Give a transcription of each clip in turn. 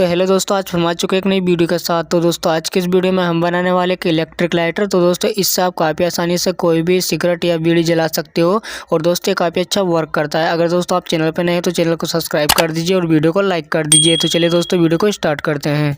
तो हेलो दोस्तों, आज हम आ चुके एक नई वीडियो के साथ। तो दोस्तों आज के इस वीडियो में हम बनाने वाले एक इलेक्ट्रिक लाइटर। तो दोस्तों इससे आप काफ़ी आसानी से कोई भी सिगरेट या बीड़ी जला सकते हो और दोस्तों ये काफ़ी अच्छा वर्क करता है। अगर दोस्तों आप चैनल पर नए हैं तो चैनल को सब्सक्राइब कर दीजिए और वीडियो को लाइक कर दीजिए। तो चलिए दोस्तों वीडियो को स्टार्ट करते हैं।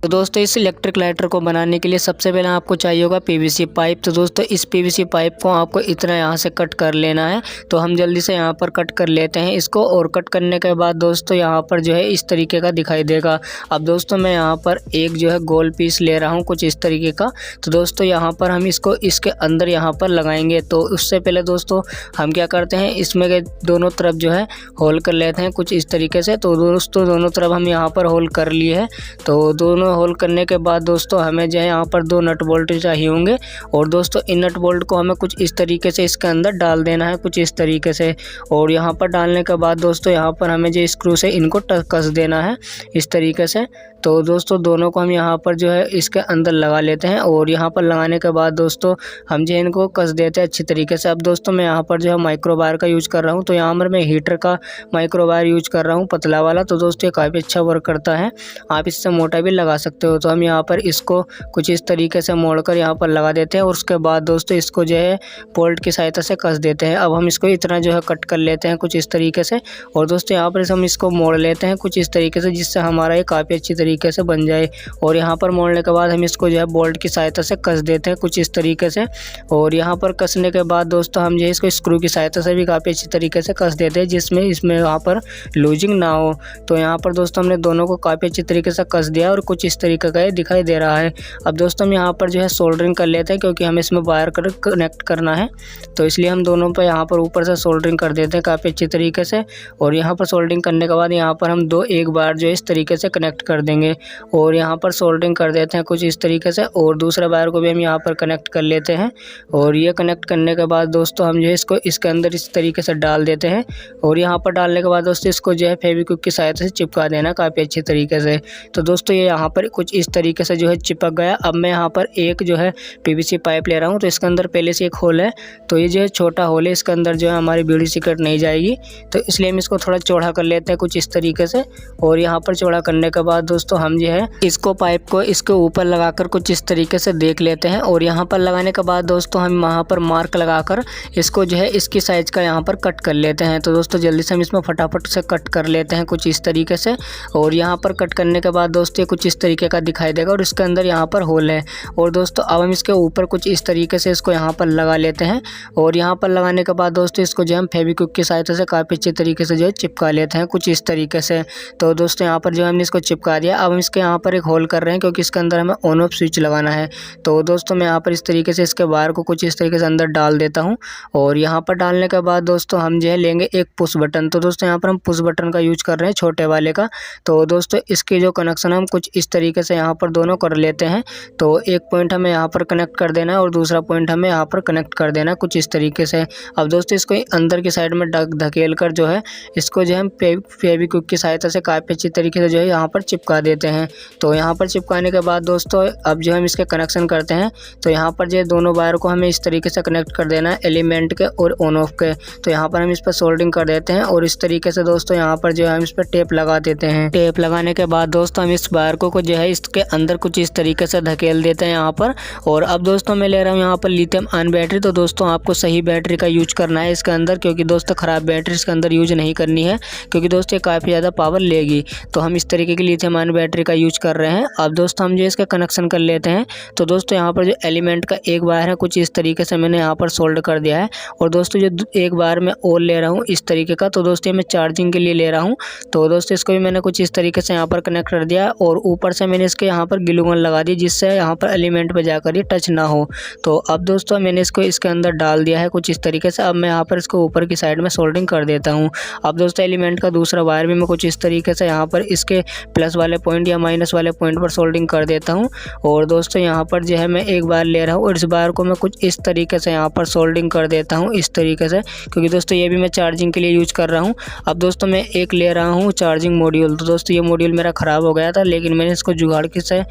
तो दोस्तों इस इलेक्ट्रिक लाइटर को बनाने के लिए सबसे पहले आपको चाहिए होगा पीवीसी पाइप। तो दोस्तों इस पीवीसी पाइप को आपको इतना यहाँ से कट कर लेना है। तो हम जल्दी से यहाँ पर कट कर लेते हैं इसको। और कट करने के बाद दोस्तों यहाँ पर जो है इस तरीके का दिखाई देगा। अब दोस्तों मैं यहाँ पर एक जो है गोल पीस ले रहा हूँ कुछ इस तरीके का। तो दोस्तों यहाँ पर हम इसको इसके अंदर यहाँ पर लगाएंगे। तो उससे पहले दोस्तों हम क्या करते हैं, इसमें के दोनों तरफ जो है होल कर लेते हैं कुछ इस तरीके से। तो दोस्तों दोनों तरफ हम यहाँ पर होल कर लिए हैं। तो दोनों होल करने के बाद दोस्तों हमें जो है यहाँ पर 2 नट बोल्ट चाहिए होंगे। और दोस्तों इन नट बोल्ट को हमें कुछ इस तरीके से इसके अंदर डाल देना है कुछ इस तरीके से। और यहाँ पर डालने के बाद दोस्तों यहाँ पर हमें जो स्क्रू से इनको कस देना है इस तरीके से। तो दोस्तों दोनों को हम यहाँ पर जो है इसके अंदर लगा लेते हैं। और यहाँ पर लगाने के बाद दोस्तों हम जो इनको कस देते हैं अच्छी तरीके से। अब दोस्तों मैं यहाँ पर जो है माइक्रोबार का यूज कर रहा हूँ। तो यहाँ पर मैं हीटर का माइक्रोबार यूज कर रहा हूँ पतला वाला। तो दोस्तों ये काफ़ी अच्छा वर्क करता है, आप इससे मोटा भी लगा सकते हो। तो हम यहाँ पर इसको कुछ इस तरीके से मोड़कर यहाँ पर लगा देते हैं और उसके बाद दोस्तों इसको जो है बोल्ट की सहायता से कस देते हैं। अब हम इसको इतना जो है कट कर लेते हैं कुछ इस तरीके से। और दोस्तों यहाँ पर हम इसको मोड़ लेते हैं कुछ इस तरीके से, जिससे हमारा ये काफ़ी अच्छी तरीके से बन जाए। और यहाँ पर मोड़ने के बाद हम इसको जो है बोल्ट की सहायता से कस देते हैं कुछ इस तरीके से। और यहाँ पर कसने के बाद दोस्तों हम जो है इसको स्क्रू की सहायता से भी काफ़ी अच्छी तरीके से कस देते हैं, जिसमें इसमें यहाँ पर लूजिंग ना हो। तो यहाँ पर दोस्तों हमने दोनों को काफ़ी अच्छी तरीके से कस दिया और कुछ इस तरीके का ये दिखाई दे रहा है। अब दोस्तों हम यहाँ पर जो है सोल्डरिंग कर लेते हैं, क्योंकि हमें इसमें वायर कनेक्ट करना है। तो इसलिए हम दोनों पर यहाँ पर ऊपर से सोल्डरिंग कर देते हैं काफ़ी अच्छी तरीके से। और यहाँ पर सोल्डरिंग करने के बाद यहाँ पर हम एक बार जो है इस तरीके से कनेक्ट कर देंगे। और यहाँ पर सोल्डरिंग कर देते हैं कुछ इस तरीके से। और दूसरे वायर को भी हम यहाँ पर कनेक्ट कर लेते हैं। और ये कनेक्ट करने के बाद दोस्तों हम जो है इसको इसके अंदर इस तरीके से डाल देते हैं। और यहाँ पर डालने के बाद दोस्तों इसको जो है फेविक्विक की सहायता से चिपका देना काफ़ी अच्छी तरीके से। तो दोस्तों ये यहाँ पर कुछ इस तरीके से जो है चिपक गया। अब मैं यहाँ पर एक जो है पीवीसी पाइप ले रहा हूँ। तो इसके अंदर पहले से एक होल है। तो ये जो है छोटा होल है, इसके अंदर जो है हमारी बीड़ी सिगरेट नहीं जाएगी। तो इसलिए हम इसको थोड़ा चौड़ा कर लेते हैं कुछ इस तरीके से। और यहाँ पर चौड़ा करने के बाद दोस्तों हम जो है इसको पाइप को इसके ऊपर लगाकर कुछ इस तरीके से देख लेते हैं। और यहाँ पर लगाने के बाद दोस्तों हम वहाँ पर मार्क लगाकर इसको जो है इसकी साइज का यहाँ पर कट कर लेते हैं। तो दोस्तों जल्दी से हम इसमें फटाफट से कट कर लेते हैं कुछ इस तरीके से। और यहाँ पर कट करने के बाद दोस्तों कुछ इस तरीके का दिखाई देगा और इसके अंदर यहाँ पर होल है। और दोस्तों अब हम इसके ऊपर कुछ इस तरीके से इसको यहाँ पर लगा लेते हैं। और यहाँ पर लगाने के बाद दोस्तों इसको जो हम फेविक्विक की सहायता से काफ़ी अच्छे तरीके से जो है चिपका लेते हैं कुछ इस तरीके से। तो दोस्तों यहाँ पर जो हमने इसको चिपका दिया। अब हम इसके यहाँ पर एक होल कर रहे हैं, क्योंकि इसके अंदर हमें ऑन ऑफ स्विच लगाना है। तो दोस्तों मैं यहाँ पर इस तरीके से इसके वायर को कुछ इस तरीके से अंदर डाल देता हूँ। और यहाँ पर डालने के बाद दोस्तों हम जो है लेंगे एक पुश बटन। तो दोस्तों यहाँ पर हम पुश बटन का यूज कर रहे हैं छोटे वाले का। तो दोस्तों इसके जो कनेक्शन हम कुछ इस तरीके से यहाँ पर दोनों कर लेते हैं। तो एक पॉइंट हमें यहाँ पर कनेक्ट कर देना है और दूसरा पॉइंट हमें यहाँ पर कनेक्ट कर देना है कुछ इस तरीके से। अब दोस्तों इसको अंदर की साइड में धकेल कर जो है इसको जो हम फेविक्विक की सहायता से काफ़ी अच्छी तरीके से जो है यहाँ पर चिपका देते हैं। तो यहाँ पर चिपकाने के बाद दोस्तों अब जो हम इसके कनेक्शन करते हैं। तो यहाँ पर जो दोनों वायर को हमें इस तरीके से कनेक्ट कर देना है एलिमेंट के और ऑन ऑफ के। तो यहाँ पर हम इस पर सोल्डरिंग कर देते हैं और इस तरीके से दोस्तों यहाँ पर जो है हम इस पर टेप लगा देते हैं। टेप लगाने के बाद दोस्तों हम इस वायर को जो है इसके अंदर कुछ इस तरीके से धकेल देते हैं यहाँ पर। और अब दोस्तों मैं ले रहा हूँ यहाँ पर लिथियम आयन बैटरी। तो दोस्तों आपको सही बैटरी का यूज करना है इसके अंदर, क्योंकि दोस्तों ख़राब बैटरी इसके अंदर यूज नहीं करनी है, क्योंकि दोस्तों ये काफ़ी ज़्यादा पावर लेगी। तो हम इस तरीके की लिथियम आयन बैटरी का यूज कर रहे हैं। अब दोस्तों हम जो इसका कनेक्शन कर लेते हैं। तो दोस्तों यहाँ पर जो एलिमेंट का एक वायर है कुछ इस तरीके से मैंने यहाँ पर सोल्ड कर दिया है। और दोस्तों जो एक वायर मैं और ले रहा हूँ इस तरीके का। तो दोस्तों मैं चार्जिंग के लिए ले रहा हूँ। तो दोस्तों इसको भी मैंने कुछ इस तरीके से यहाँ पर कनेक्ट कर दिया। और ऊपर से मैंने इसके यहाँ पर ग्लू गन लगा दी, जिससे यहाँ पर एलिमेंट पे जाकर ये टच ना हो। तो अब दोस्तों मैंने इसको इसके अंदर डाल दिया है कुछ इस तरीके से। अब मैं यहाँ पर इसको ऊपर की साइड में सोल्डरिंग कर देता हूँ। अब दोस्तों एलिमेंट का दूसरा वायर भी मैं कुछ इस तरीके से यहाँ पर इसके प्लस वाले पॉइंट या माइनस वाले पॉइंट पर सोल्डरिंग कर देता हूँ। और दोस्तों यहाँ पर जो है मैं एक बार ले रहा हूँ और इस बार को मैं कुछ इस तरीके से यहाँ पर सोल्डरिंग कर देता हूँ इस तरीके से, क्योंकि दोस्तों ये भी मैं चार्जिंग के लिए यूज कर रहा हूँ। अब दोस्तों मैं एक ले रहा हूँ चार्जिंग मॉड्यूल। तो दोस्तों ये मॉड्यूल मेरा ख़राब हो गया था, लेकिन मैंने इसको जुगाड़ के से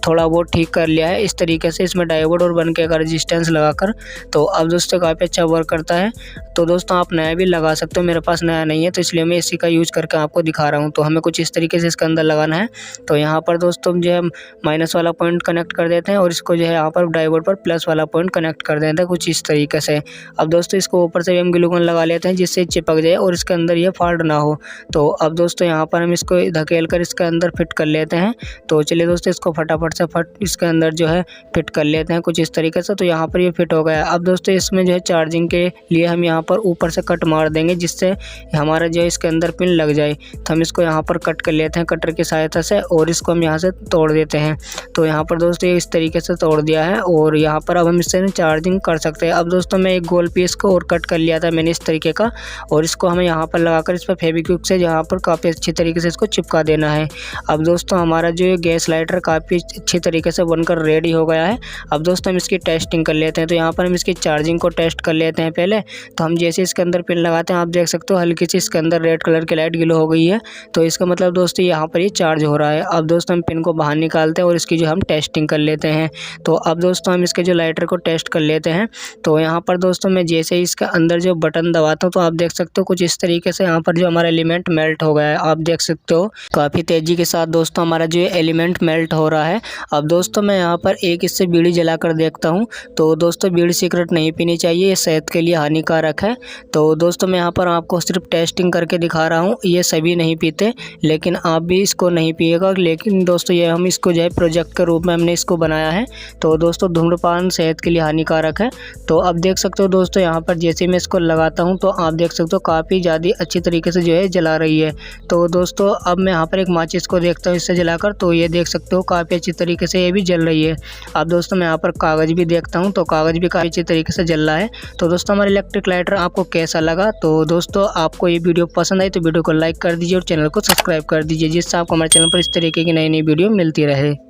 थोड़ा बहुत ठीक कर लिया है इस तरीके से इसमें डायोड और 1 K का रेजिस्टेंस लगाकर। तो अब दोस्तों काफ़ी अच्छा वर्क करता है। तो दोस्तों आप नया भी लगा सकते हो, मेरे पास नया नहीं है तो इसलिए मैं इसी का यूज़ करके आपको दिखा रहा हूँ। तो हमें कुछ इस तरीके से इसके अंदर लगाना है। तो यहाँ पर दोस्तों जो है माइनस वाला पॉइंट कनेक्ट कर देते हैं और इसको जो है यहाँ पर डायोड पर प्लस वाला पॉइंट कनेक्ट कर देते हैं कुछ इस तरीके से। अब दोस्तों इसको ऊपर से हम ग्लू गन लगा लेते हैं जिससे चिपक जाए और इसके अंदर ये फॉल्ट ना हो। तो अब दोस्तों यहाँ पर हम इसको धकेल कर इसके अंदर फिट कर लेते हैं। तो चलिए दोस्तों इसको फटाफट से इसके अंदर जो है फिट कर लेते हैं कुछ इस तरीके से। तो यहाँ पर ये फिट हो गया है। अब दोस्तों इसमें जो है चार्जिंग के लिए हम यहाँ पर ऊपर से कट मार देंगे जिससे हमारा जो है इसके अंदर पिन लग जाए। तो हम इसको यहाँ पर कट कर लेते हैं कटर की सहायता से और इसको हम यहाँ से तोड़ देते हैं। तो यहाँ पर दोस्तों ये इस तरीके से तोड़ दिया है और यहाँ पर अब हम इससे चार्जिंग कर सकते हैं। अब दोस्तों मैं एक गोल पीस को और कट कर लिया था मैंने इस तरीके का और इसको हमें यहाँ पर लगाकर इस पर फेविक्विक से यहाँ पर काफ़ी अच्छी तरीके से इसको चिपका देना है। अब दोस्तों हमारा जो ये गैस लाइटर काफ़ी अच्छी तरीके से बनकर रेडी हो गया है। अब दोस्तों हम इसकी टेस्टिंग कर लेते हैं। तो यहाँ पर हम इसकी चार्जिंग को टेस्ट कर लेते हैं पहले। तो हम जैसे इसके अंदर पिन लगाते हैं आप देख सकते हो हल्की सी इसके अंदर रेड कलर की लाइट ग्लो हो गई है। तो इसका मतलब दोस्तों यहाँ पर ये चार्ज हो रहा है। अब दोस्तों हम पिन को बाहर निकालते हैं और इसकी जो हम टेस्टिंग कर लेते हैं। तो अब दोस्तों हम इसके जो लाइटर को टेस्ट कर लेते हैं। तो यहाँ पर दोस्तों मैं जैसे ही इसके अंदर जो बटन दबाता हूँ तो आप देख सकते हो कुछ इस तरीके से यहाँ पर जो हमारा एलिमेंट मेल्ट हो गया है। आप देख सकते हो काफ़ी तेज़ी के साथ दोस्तों हमारा जो एलिमेंट मेल्ट हो रहा है। अब दोस्तों मैं यहाँ पर एक इससे बीड़ी जलाकर देखता हूँ। तो दोस्तों बीड़ी सिगरेट नहीं पीनी चाहिए, ये सेहत के लिए हानिकारक है। तो दोस्तों मैं यहाँ पर आपको सिर्फ टेस्टिंग करके दिखा रहा हूँ, ये सभी नहीं पीते लेकिन आप भी इसको नहीं पिएगा। लेकिन दोस्तों ये हम इसको जो है प्रोजेक्ट के रूप में हमने इसको बनाया है। तो दोस्तों धूम्रपान सेहत के लिए हानिकारक है। तो अब देख सकते हो दोस्तों यहाँ पर जैसे मैं इसको लगाता हूँ तो आप देख सकते हो काफ़ी ज़्यादा अच्छी तरीके से जो है जला रही है। तो दोस्तों अब मैं यहाँ पर एक माचिस को देखता हूँ इससे जलाकर, तो ये देख सकते हो काफ़ी अच्छी तरीके से ये भी जल रही है। अब दोस्तों मैं यहाँ पर कागज़ भी देखता हूँ तो कागज़ भी काफ़ी अच्छी तरीके से जल रहा है। तो दोस्तों हमारा इलेक्ट्रिक लाइटर आपको कैसा लगा? तो दोस्तों आपको ये वीडियो पसंद आई तो वीडियो को लाइक कर दीजिए और चैनल को सब्सक्राइब कर दीजिए जिससे आपको हमारे चैनल पर इस तरीके की नई नई वीडियो मिलती रहे।